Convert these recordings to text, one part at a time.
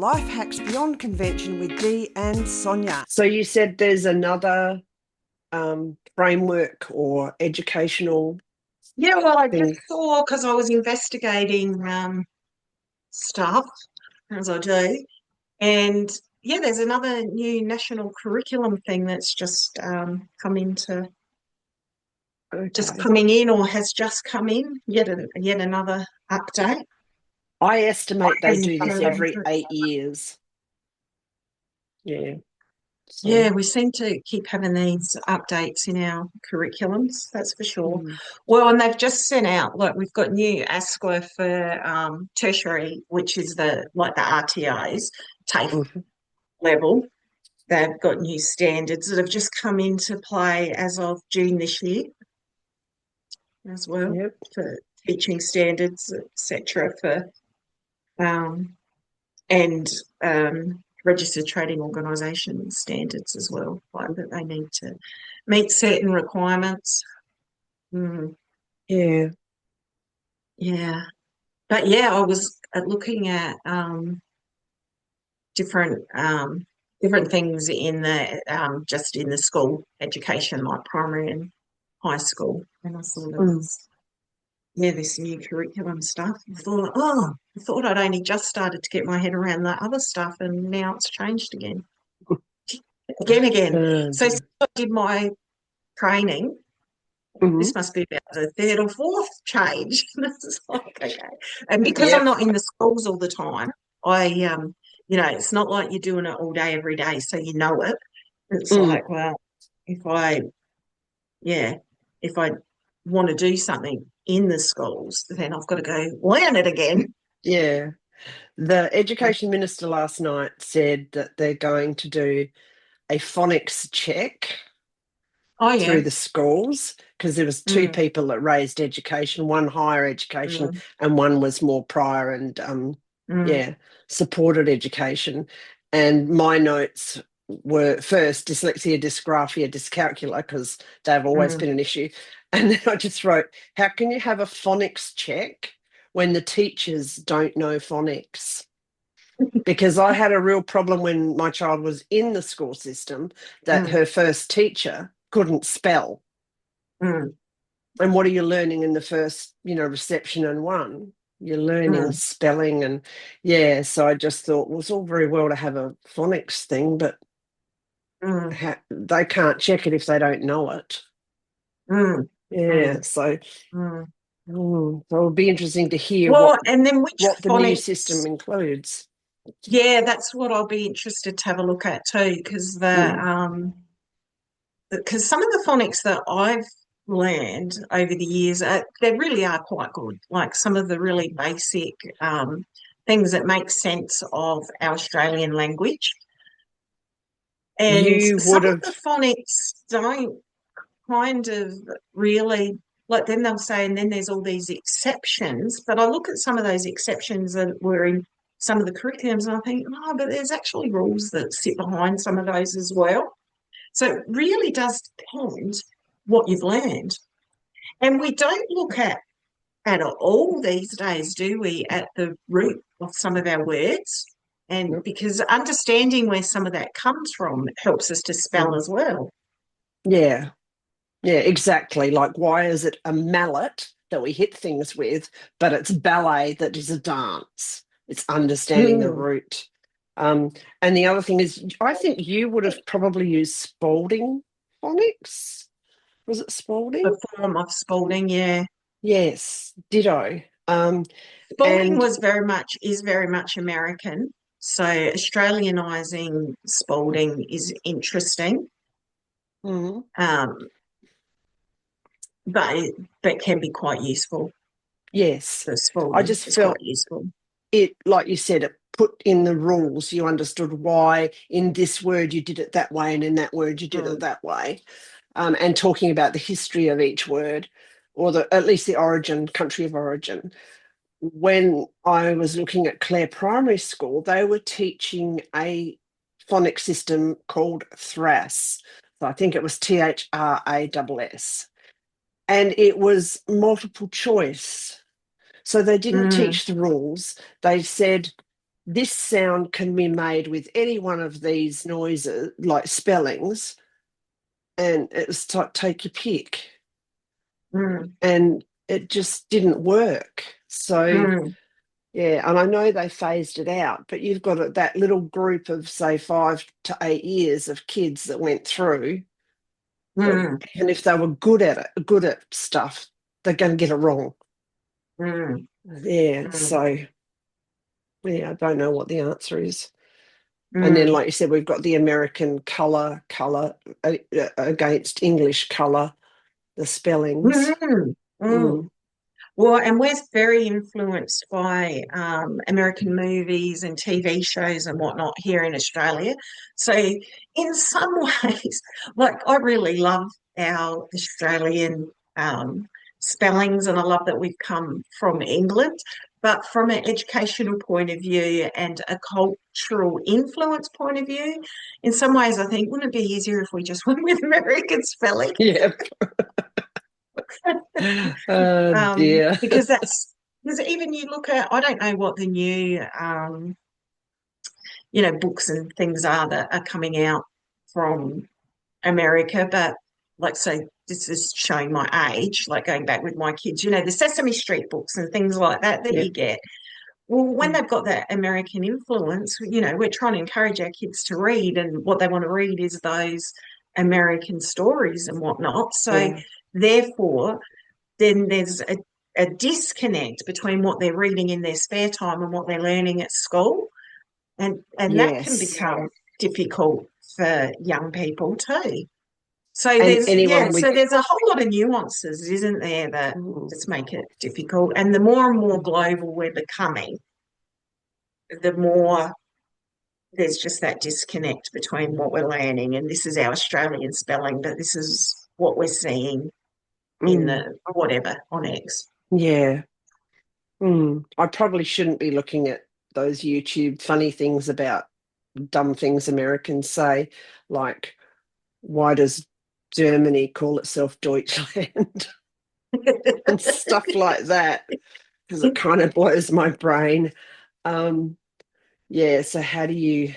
Life Hacks Beyond Convention with Dee and Sonia. So you said there's another framework or educational Yeah, well, I just thing. saw because I was investigating stuff as I do, and yeah, there's another new national curriculum thing that's just just Okay. coming in or has just come in. Yet another update. I estimate they Hasn't do come this around every for- 8 years. Yeah. Yeah, So we seem to keep having these updates in our curriculums, that's for sure. mm, Well, and they've just sent out, look, we've got new ASQA for tertiary, which is the RTOs, TAFE mhm. level. They've got new standards that have just come into play as of June this year as well Yep. for teaching standards, etc. For um, and registered trading organisation standards as well, like that they need to meet certain requirements. Mm, Yeah. yeah, but yeah, I was looking at different different things in the just in the school education, like primary and high school, and I saw there Mm. was this new curriculum stuff. I thought I'd only just started to get my head around that other stuff, and now it's changed again. So since I did my training, Mhm. this must be about the third or fourth change. It's like, okay. And because I'm Yep. not in the schools all the time, it's not like you're doing it all day, every day, so you know it. It's Mm. like, well, if I, yeah, if I want to do something in the schools, then I've got to go learn it again. Yeah. The education minister last night said that they're going to do a phonics check Oh, yeah. through the schools because there was two Mm, people that raised education, one higher education mm, and one was more prior and mm, yeah, supported education. And my notes were first dyslexia, dysgraphia, dyscalculia because they've always mm. been an issue. And then I just wrote, how can you have a phonics check when the teachers don't know phonics? Because I had a real problem when my child was in the school system that Mm, her first teacher couldn't spell. mm, And what are you learning in the first, reception and one? You're learning mm, spelling and yeah. So I just thought well, it's all very well to have a phonics thing, but mm, they can't check it if they don't know it. mm, Yeah. mm, So, mm. so it'll be interesting to hear Well, and then which what the new system phonics? includes. Yeah, that's what I'll be interested to have a look at too, Mm. because some of the phonics that I've learned over the years, they really are quite good. Like some of the really basic things that make sense of our Australian language. And You some would of have, the phonics don't kind of really, like then they'll say, and then there's all these exceptions. But I look at some of those exceptions that were in some of the curriculums and I think, oh, but there's actually rules that sit behind some of those as well. So it really does depend what you've learned. And we don't look at all these days, do we, at the root of some of our words? And because understanding where some of that comes from helps us to spell mm, as well. yeah. Yeah, exactly. Like, why is it a mallet that we hit things with, but it's ballet that is a dance? It's understanding the Mm. root. Um, and the other thing is, I think you would have probably used Spalding phonics. Was it A Spalding? form of Spalding, yeah. Yes, ditto. Spalding And is very much American. So Australianizing Spalding is interesting. mm, Um, but can be quite useful. yes, The I Spalding just is quite felt useful. it, like you said, it put in the rules. You understood why in this word you did it that way, and in that word you did it Mm, that way. And talking about the history of each word, or at least the origin, country of origin. When I was looking at Clare Primary School, they were teaching a phonics system called THRAS. So I think it was THRASS. And it was multiple choice. So they didn't mm, teach the rules. They said, this sound can be made with any one of these noises, like spellings, and it's like take your pick. And it just didn't work. So, yeah, and I know they phased it out, but you've got that little group of, say, 5 to 8 years of kids that went through, and if they were good at stuff, they're going to get it wrong. Yeah, so, yeah, I don't know what the answer is. And then, like you said, we've got the American colour against English colour, the spellings. Well, and we're very influenced by American movies and TV shows and whatnot here in Australia. So in some ways, like I really love our Australian spellings, and I love that we've come from England. But from an educational point of view and a cultural influence point of view, in some ways, I think, wouldn't it be easier if we just went with American spelling? Yep. Oh dear. Because even you look at, I don't know what the new books and things are that are coming out from America, but like, so this is showing my age, like going back with my kids, the Sesame Street books and things like that Yep. you get. Well, when they've got that American influence, we're trying to encourage our kids to read, and what they want to read is those American stories and whatnot. So therefore, then there's a disconnect between what they're reading in their spare time and what they're learning at school. And that can become difficult for young people too. So there's a whole lot of nuances, isn't there, that just make it difficult. And the more and more global we're becoming, the more there's just that disconnect between what we're learning, and this is our Australian spelling, but this is what we're seeing in the whatever on X. Yeah. I probably shouldn't be looking at those YouTube funny things about dumb things Americans say, like, why does Germany call itself Deutschland? And stuff like that, because it kind of blows my brain. Yeah, so how do you...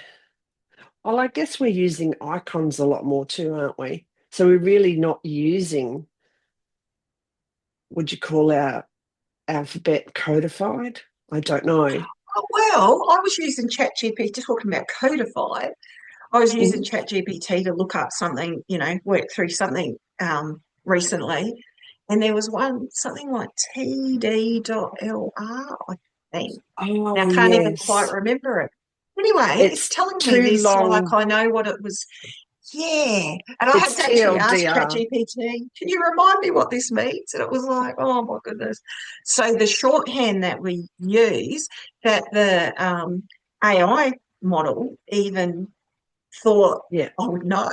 Well, I guess we're using icons a lot more too, aren't we? So we're really not using, would you call our alphabet codified? I don't know. Well, I was using ChatGPT, talking about codified. I was using ChatGPT to look up something, work through something recently. And there was something like TD.LR, I think. Oh, Now, I can't even quite remember it. Anyway, it's telling me this, long. like I know what it was. Yeah. And I had to actually ask ChatGPT, can you remind me what this means? And it was like, oh my goodness. So the shorthand that we use, that the AI model even thought I would know.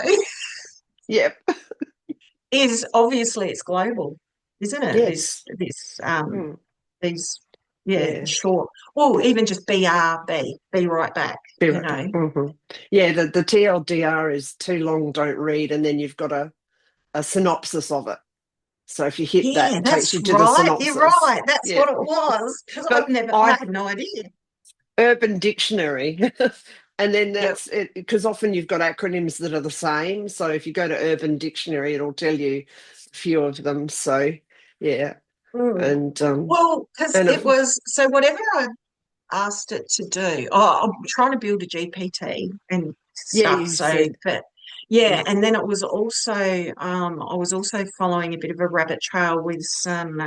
Yep. Is obviously it's global, isn't it? Yes. These short. Well, even just BRB, be right back. Yeah, the TLDR is too long, don't read, and then you've got a synopsis of it. So if you hit that, it takes you to the synopsis. You're right. That's what it was. Because I had no idea. Urban Dictionary. And then that's it, because often you've got acronyms that are the same. So if you go to Urban Dictionary, it'll tell you a few of them. So, yeah. And well, because it was, so whatever I asked it to do, I'm trying to build a GPT and stuff. And then it was also, I was also following a bit of a rabbit trail with some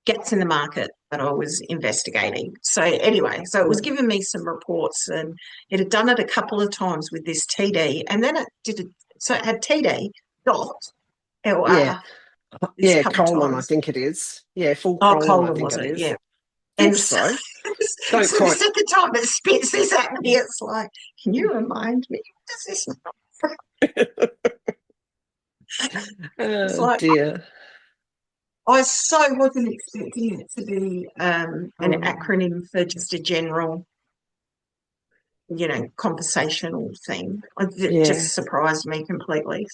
gaps in the market that I was investigating. So anyway, so it was giving me some reports, and it had done it a couple of times with this TD, and then it did it. So it had TD dot LR. Yeah, colon, I think it is. Yeah, full colon, I think it is. Yeah. And so the second time it spits this at me, it's like, can you remind me? Does this it's like, dear. I so wasn't expecting it to be an acronym for just a general, conversational thing. It just surprised me completely.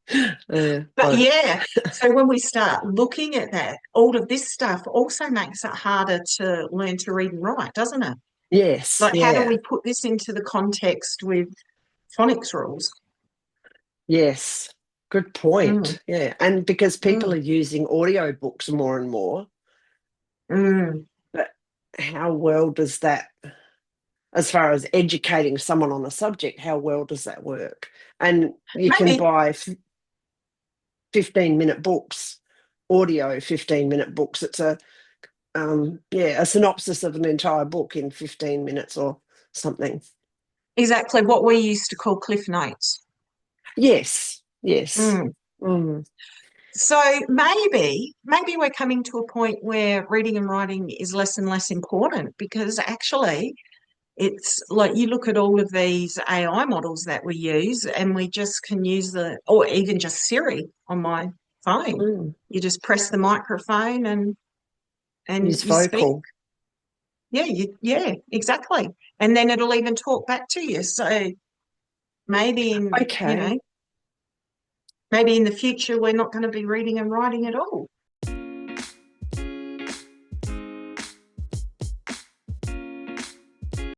But Well, yeah, so when we start looking at that, all of this stuff also makes it harder to learn to read and write, doesn't it? yes, Like, how do yeah, we put this into the context with phonics rules? yes. Good Mm, point. Yeah. And because people mm, are using audio books more and more, mm. but how well does that, as far as educating someone on a subject, how well does that work? And you can Maybe, buy 15-minute books, audio 15-minute books. It's a synopsis of an entire book in 15 minutes or something. exactly what we used to call cliff notes. Yes, yes. Mm. Mm, So maybe we're coming to a point where reading and writing is less and less important, because actually it's like you look at all of these AI models that we use, and we just can use or even just Siri on my phone. mm. You just press the microphone and Use you speak. vocal. Yeah, exactly. And then it'll even talk back to you. So maybe Okay. maybe in the future we're not going to be reading and writing at all.